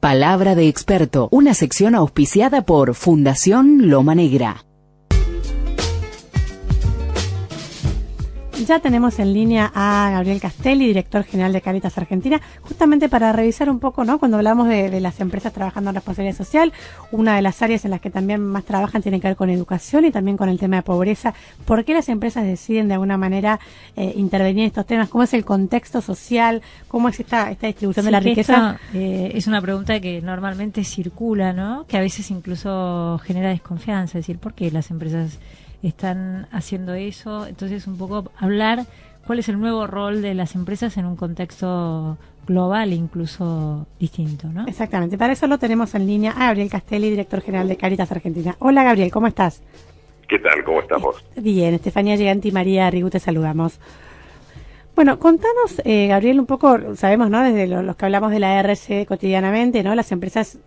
Palabra de experto, una sección auspiciada por Fundación Loma Negra. Ya tenemos en línea a Gabriel Castelli, director general de Cáritas Argentina, justamente para revisar un poco, ¿no? Cuando hablamos de las empresas trabajando en responsabilidad social, una de las áreas en las que también más trabajan tiene que ver con educación y también con el tema de pobreza. ¿Por qué las empresas deciden de alguna manera intervenir en estos temas? ¿Cómo es el contexto social? ¿Cómo es esta distribución de la riqueza? Es una pregunta que normalmente circula, ¿no? Que a veces incluso genera desconfianza, es decir, ¿por qué las empresas están haciendo eso? Entonces, un poco hablar cuál es el nuevo rol de las empresas en un contexto global e incluso distinto, ¿no? Exactamente, para eso lo tenemos en línea a Gabriel Castelli, director general de Cáritas Argentina. Hola Gabriel, ¿cómo estás? ¿Qué tal? ¿Cómo estamos? Bien, Estefanía Giganti y María Rigu, te saludamos. Bueno, contanos, Gabriel, un poco, sabemos, ¿no? Desde los que hablamos de la RC cotidianamente, ¿no? Las empresas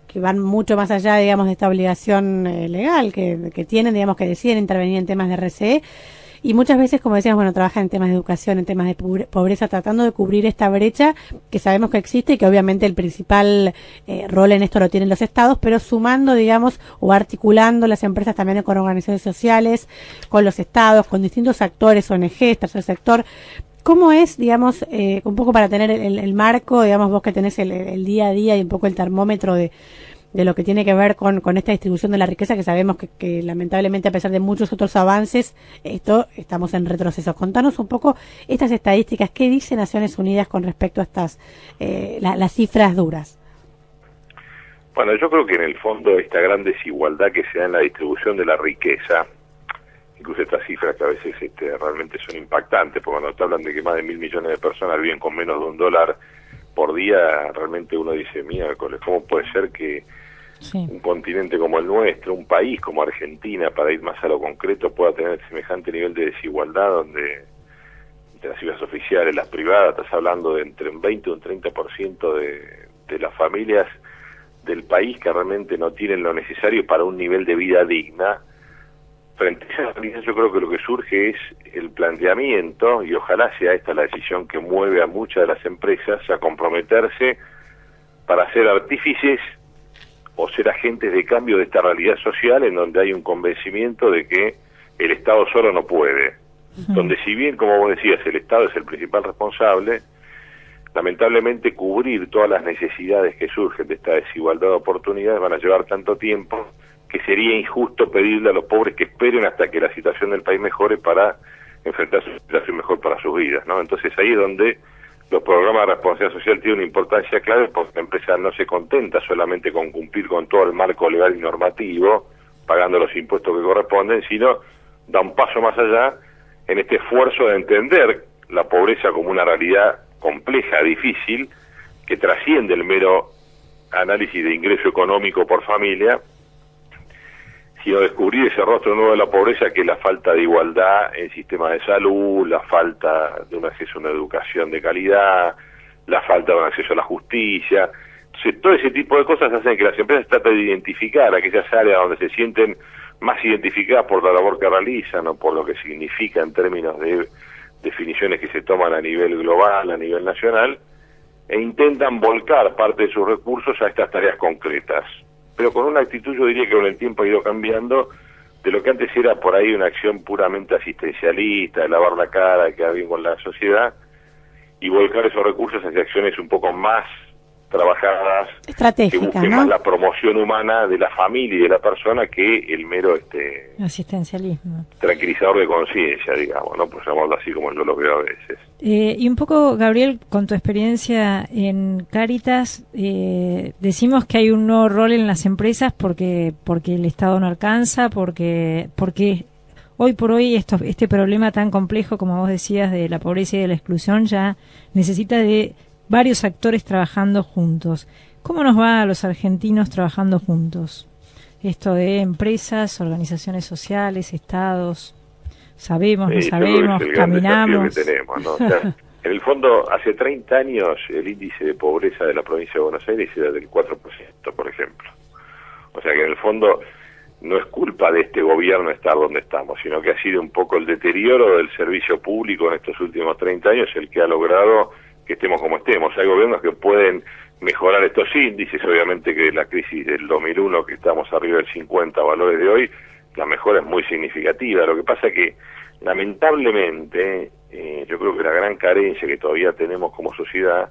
que van mucho más allá, digamos, de esta obligación legal que tienen, digamos, que deciden intervenir en temas de RCE, y muchas veces, como decíamos, bueno, trabajan en temas de educación, en temas de pobreza, tratando de cubrir esta brecha que sabemos que existe y que obviamente el principal rol en esto lo tienen los estados, pero sumando, digamos, o articulando las empresas también con organizaciones sociales, con los estados, con distintos actores, ONGs, tercer sector. ¿Cómo es, digamos, un poco para tener el marco, digamos, vos que tenés el día a día y un poco el termómetro de lo que tiene que ver con esta distribución de la riqueza, que sabemos que lamentablemente, a pesar de muchos otros avances, estamos en retroceso? Contanos un poco estas estadísticas, ¿qué dice Naciones Unidas con respecto a estas las cifras duras? Bueno, yo creo que en el fondo esta gran desigualdad que se da en la distribución de la riqueza, incluso estas cifras que a veces realmente son impactantes, porque cuando te hablan de que más de 1.000 millones de personas viven con menos de $1 por día, realmente uno dice, miércoles, ¿cómo puede ser que un continente como el nuestro, un país como Argentina, para ir más a lo concreto, pueda tener semejante nivel de desigualdad, donde entre las cifras oficiales, las privadas, estás hablando de entre un 20 y un 30% de las familias del país que realmente no tienen lo necesario para un nivel de vida digna? Frente a esa realidad, yo creo que lo que surge es el planteamiento, y ojalá sea esta la decisión que mueve a muchas de las empresas a comprometerse para ser artífices o ser agentes de cambio de esta realidad social, en donde hay un convencimiento de que el Estado solo no puede. Donde, si bien, como vos decías, el Estado es el principal responsable, lamentablemente cubrir todas las necesidades que surgen de esta desigualdad de oportunidades van a llevar tanto tiempo que sería injusto pedirle a los pobres que esperen hasta que la situación del país mejore para enfrentar su situación mejor para sus vidas, ¿no? Entonces ahí es donde los programas de responsabilidad social tienen una importancia clave, porque la empresa no se contenta solamente con cumplir con todo el marco legal y normativo, pagando los impuestos que corresponden, sino da un paso más allá en este esfuerzo de entender la pobreza como una realidad compleja, difícil, que trasciende el mero análisis de ingreso económico por familia, sino descubrir ese rostro nuevo de la pobreza, que es la falta de igualdad en sistemas de salud, la falta de un acceso a una educación de calidad, la falta de un acceso a la justicia. Entonces, todo ese tipo de cosas hacen que las empresas traten de identificar aquellas áreas donde se sienten más identificadas por la labor que realizan, o por lo que significa en términos de definiciones que se toman a nivel global, a nivel nacional, e intentan volcar parte de sus recursos a estas tareas concretas, pero con una actitud, yo diría, que con el tiempo ha ido cambiando, de lo que antes era por ahí una acción puramente asistencialista, de lavar la cara, de quedar bien con la sociedad, y volcar esos recursos hacia acciones un poco más trabajadas, que busquen, ¿no?, más la promoción humana de la familia y de la persona que el mero asistencialismo, tranquilizador de conciencia, digamos, ¿no? Pues llamarlo así como yo lo veo a veces. Y un poco, Gabriel, con tu experiencia en Cáritas, decimos que hay un nuevo rol en las empresas porque el Estado no alcanza, porque hoy por hoy este problema tan complejo, como vos decías, de la pobreza y de la exclusión, ya necesita de varios actores trabajando juntos. ¿Cómo nos va a los argentinos trabajando juntos? Esto de empresas, organizaciones sociales, estados, sabemos, no sabemos, caminamos. Que tenemos, ¿no? O sea, en el fondo, hace 30 años el índice de pobreza de la provincia de Buenos Aires era del 4%, por ejemplo. O sea que en el fondo no es culpa de este gobierno estar donde estamos, sino que ha sido un poco el deterioro del servicio público en estos últimos 30 años el que ha logrado que estemos como estemos. Hay gobiernos que pueden mejorar estos índices, obviamente que la crisis del 2001, que estamos arriba del 50 valores de hoy, la mejora es muy significativa. Lo que pasa que, lamentablemente, yo creo que la gran carencia que todavía tenemos como sociedad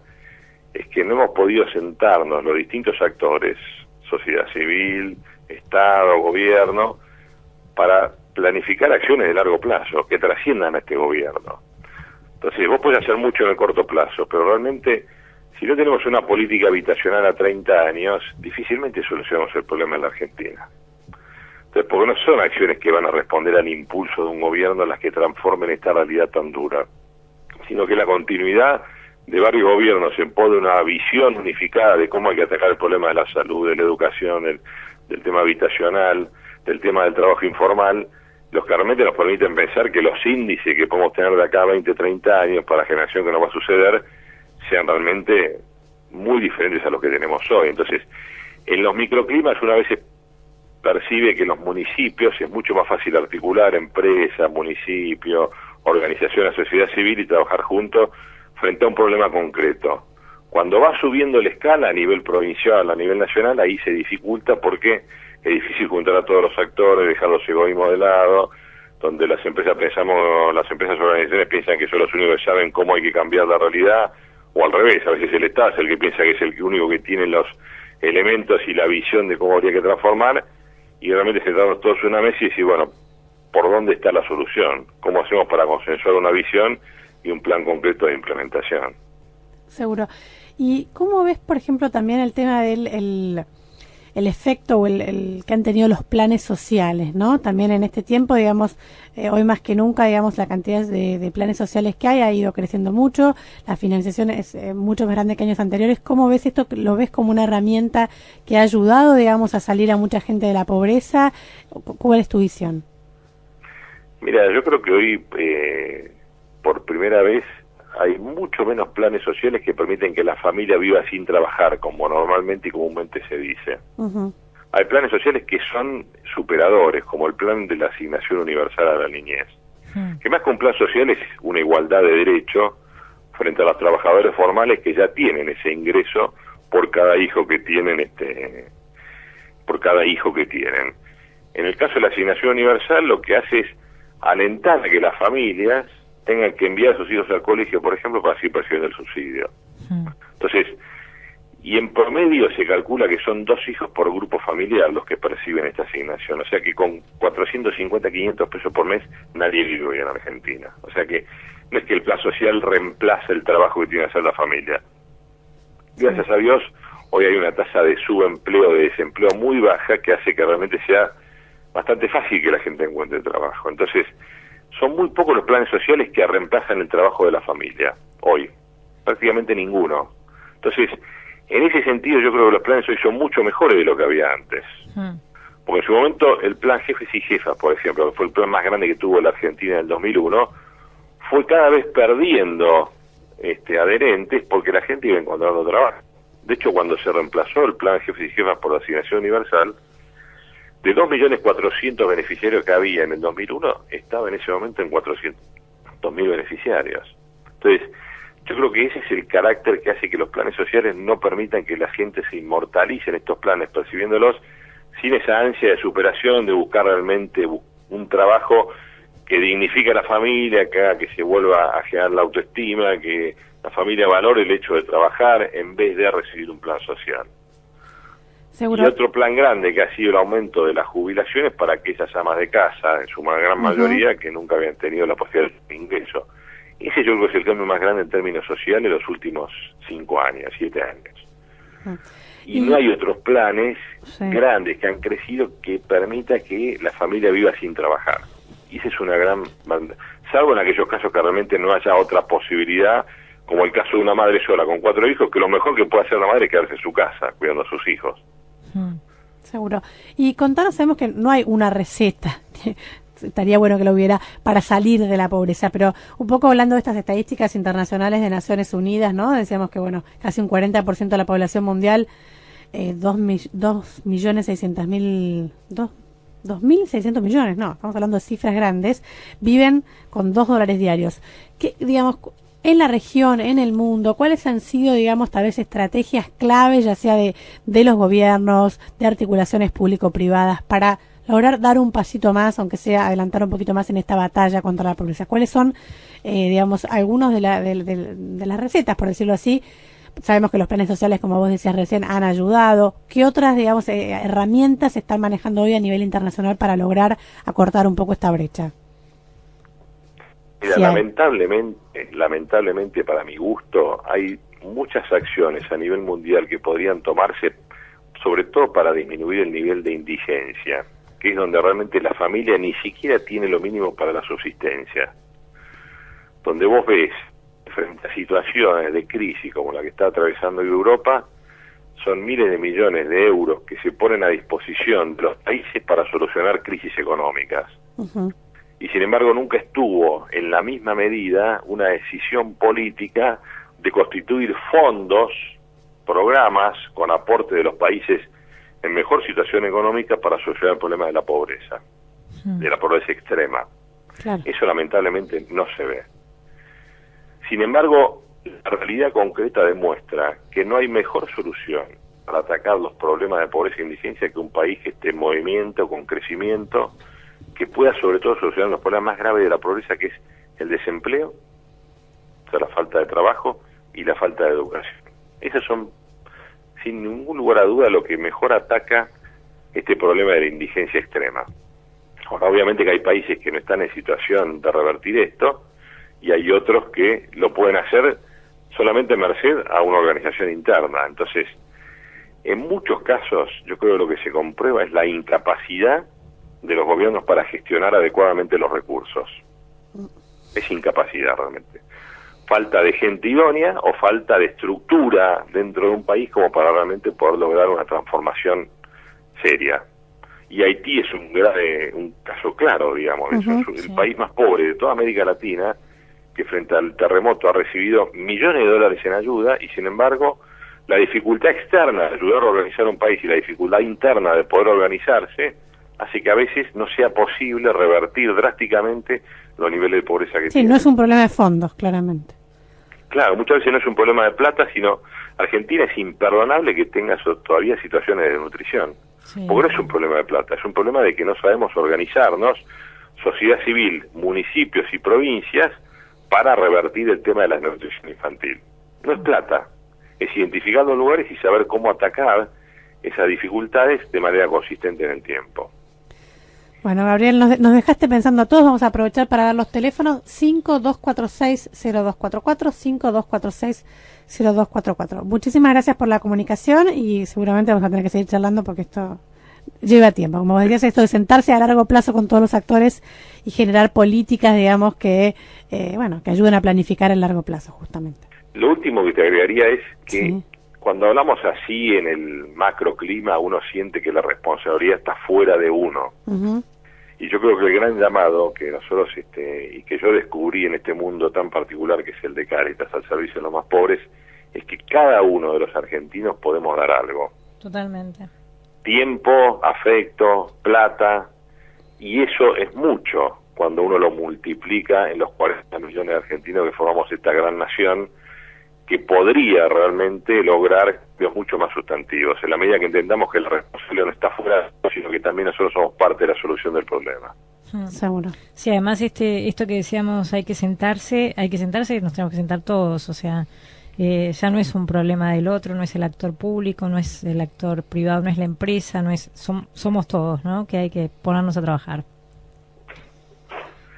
es que no hemos podido sentarnos los distintos actores, sociedad civil, Estado, gobierno, para planificar acciones de largo plazo que trasciendan a este gobierno. Entonces, vos podés hacer mucho en el corto plazo, pero realmente, si no tenemos una política habitacional a 30 años, difícilmente solucionamos el problema en la Argentina. Entonces, porque no son acciones que van a responder al impulso de un gobierno las que transformen esta realidad tan dura, sino que la continuidad de varios gobiernos en pos de una visión unificada de cómo hay que atacar el problema de la salud, de la educación, del tema habitacional, del tema del trabajo informal, los que realmente nos permiten pensar que los índices que podemos tener de acá a 20, 30 años para la generación que nos va a suceder sean realmente muy diferentes a los que tenemos hoy. Entonces, en los microclimas una vez se percibe que en los municipios es mucho más fácil articular empresas, municipios, organizaciones, sociedad civil y trabajar juntos frente a un problema concreto. Cuando va subiendo la escala a nivel provincial, a nivel nacional, ahí se dificulta porque es difícil juntar a todos los actores, dejar los egoísmos de lado, donde las empresas organizaciones piensan que son los únicos que saben cómo hay que cambiar la realidad, o al revés, a veces el Estado es el que piensa que es el único que tiene los elementos y la visión de cómo habría que transformar, y realmente sentarnos todos en una mesa y decir, bueno, ¿por dónde está la solución? ¿Cómo hacemos para consensuar una visión y un plan concreto de implementación? Seguro. ¿Y cómo ves, por ejemplo, también el tema del el efecto o el que han tenido los planes sociales, ¿no? También en este tiempo, digamos, hoy más que nunca, digamos, la cantidad de planes sociales que hay ha ido creciendo mucho, la financiación es mucho más grande que años anteriores. ¿Cómo ves esto? ¿Lo ves como una herramienta que ha ayudado, digamos, a salir a mucha gente de la pobreza? ¿Cuál es tu visión? Mira, yo creo que hoy, por primera vez, hay mucho menos planes sociales que permiten que la familia viva sin trabajar, como normalmente y comúnmente se dice. Uh-huh. Hay planes sociales que son superadores, como el plan de la asignación universal a la niñez, que más que un plan social es una igualdad de derecho frente a los trabajadores formales que ya tienen ese ingreso por cada hijo que tienen, En el caso de la asignación universal, lo que hace es alentar a que las familias tengan que enviar a sus hijos al colegio, por ejemplo, para seguir percibiendo el subsidio. Entonces, y en promedio se calcula que son 2 hijos por grupo familiar los que perciben esta asignación. O sea que con 450, 500 pesos por mes nadie vive hoy en Argentina. O sea que no es que el plan social reemplace el trabajo que tiene que hacer la familia. Gracias a Dios, hoy hay una tasa de subempleo, de desempleo muy baja que hace que realmente sea bastante fácil que la gente encuentre trabajo. Entonces, son muy pocos los planes sociales que reemplazan el trabajo de la familia, hoy. Prácticamente ninguno. Entonces, en ese sentido yo creo que los planes hoy son mucho mejores de lo que había antes. Porque en su momento el plan Jefes y Jefas, por ejemplo, que fue el plan más grande que tuvo la Argentina en el 2001, fue cada vez perdiendo adherentes porque la gente iba encontrando trabajo. De hecho, cuando se reemplazó el plan Jefes y Jefas por la asignación universal, de 2.400.000 beneficiarios que había en el 2001, estaba en ese momento en 400.000 beneficiarios. Entonces, yo creo que ese es el carácter que hace que los planes sociales no permitan que la gente se inmortalice en estos planes, percibiéndolos sin esa ansia de superación, de buscar realmente un trabajo que dignifique a la familia, que haga que se vuelva a generar la autoestima, que la familia valore el hecho de trabajar en vez de recibir un plan social. ¿Seguro? Y otro plan grande que ha sido el aumento de las jubilaciones para aquellas amas de casa, en su gran mayoría, que nunca habían tenido la posibilidad de ingreso. Ese yo creo que es el cambio más grande en términos sociales en los últimos 5 años, 7 años. Y no hay otros planes grandes que han crecido que permita que la familia viva sin trabajar. Y esa es una gran... Salvo en aquellos casos que realmente no haya otra posibilidad, como el caso de una madre sola con 4 hijos, que lo mejor que puede hacer la madre es quedarse en su casa, cuidando a sus hijos. Seguro. Y contanos, sabemos que no hay una receta, estaría bueno que lo hubiera, para salir de la pobreza, pero un poco hablando de estas estadísticas internacionales de Naciones Unidas, ¿no? Decíamos que, bueno, casi un 40% de la población mundial, 2.600.000, 2.600 millones, no, estamos hablando de cifras grandes, viven con $2 diarios. ¿Qué, digamos, en la región, en el mundo, cuáles han sido, digamos, tal vez estrategias claves, ya sea de los gobiernos, de articulaciones público-privadas, para lograr dar un pasito más, aunque sea adelantar un poquito más en esta batalla contra la pobreza. ¿Cuáles son, digamos, algunos de las recetas, por decirlo así? Sabemos que los planes sociales, como vos decías recién, han ayudado. ¿Qué otras, digamos, herramientas se están manejando hoy a nivel internacional para lograr acortar un poco esta brecha? Mira, lamentablemente para mi gusto, hay muchas acciones a nivel mundial que podrían tomarse, sobre todo para disminuir el nivel de indigencia, que es donde realmente la familia ni siquiera tiene lo mínimo para la subsistencia. Donde vos ves, frente a situaciones de crisis como la que está atravesando Europa, son miles de millones de euros que se ponen a disposición de los países para solucionar crisis económicas. Uh-huh. Y sin embargo nunca estuvo en la misma medida una decisión política de constituir fondos, programas con aporte de los países en mejor situación económica para solucionar el problema de la pobreza, de la pobreza extrema. Claro. Eso lamentablemente no se ve. Sin embargo, la realidad concreta demuestra que no hay mejor solución para atacar los problemas de pobreza e indigencia que un país que esté en movimiento, con crecimiento, que pueda sobre todo solucionar los problemas más graves de la pobreza, que es el desempleo, o sea, la falta de trabajo y la falta de educación. Esas son, sin ningún lugar a duda, lo que mejor ataca este problema de la indigencia extrema. Ahora, obviamente que hay países que no están en situación de revertir esto, y hay otros que lo pueden hacer solamente merced a una organización interna. Entonces, en muchos casos, yo creo que lo que se comprueba es la incapacidad de los gobiernos para gestionar adecuadamente los recursos. Es incapacidad realmente. Falta de gente idónea o falta de estructura dentro de un país como para realmente poder lograr una transformación seria. Y Haití es un caso claro, digamos. Uh-huh, es el país más pobre de toda América Latina, que frente al terremoto ha recibido millones de dólares en ayuda, y sin embargo la dificultad externa de ayudar a organizar un país y la dificultad interna de poder organizarse hace que a veces no sea posible revertir drásticamente los niveles de pobreza que tiene. Sí, no es un problema de fondos, claramente. Claro, muchas veces no es un problema de plata, sino Argentina es imperdonable que tenga todavía situaciones de nutrición. Sí. Porque no es un problema de plata, es un problema de que no sabemos organizarnos, sociedad civil, municipios y provincias, para revertir el tema de la desnutrición infantil. No es plata, es identificar los lugares y saber cómo atacar esas dificultades de manera consistente en el tiempo. Bueno, Gabriel, nos dejaste pensando a todos. Vamos a aprovechar para dar los teléfonos 5246-0244, 5246-0244. Muchísimas gracias por la comunicación y seguramente vamos a tener que seguir charlando porque esto lleva tiempo. Como decías, esto de sentarse a largo plazo con todos los actores y generar políticas, digamos, que que ayuden a planificar el largo plazo, justamente. Lo último que te agregaría es que cuando hablamos así en el macroclima, uno siente que la responsabilidad está fuera de uno. Uh-huh. Y yo creo que el gran llamado que nosotros y que yo descubrí en este mundo tan particular que es el de Cáritas al servicio de los más pobres, es que cada uno de los argentinos podemos dar algo. Totalmente. Tiempo, afecto, plata, y eso es mucho cuando uno lo multiplica en los 40 millones de argentinos que formamos esta gran nación, que podría realmente lograr cambios mucho más sustantivos, en la medida que entendamos que la responsabilidad no está fuera, sino que también nosotros somos parte de la solución del problema. Seguro. Sí, además esto que decíamos, hay que sentarse y nos tenemos que sentar todos, o sea, ya no es un problema del otro, no es el actor público, no es el actor privado, no es la empresa, somos todos, ¿no? Que hay que ponernos a trabajar.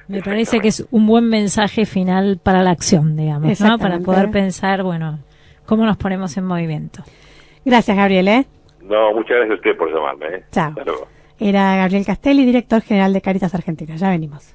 Me parece que es un buen mensaje final para la acción, digamos, ¿no? Para poder pensar, cómo nos ponemos en movimiento. Gracias, Gabriel, No, muchas gracias a usted por llamarme, Chao. Hasta luego. Era Gabriel Castelli, director general de Cáritas Argentina. Ya venimos.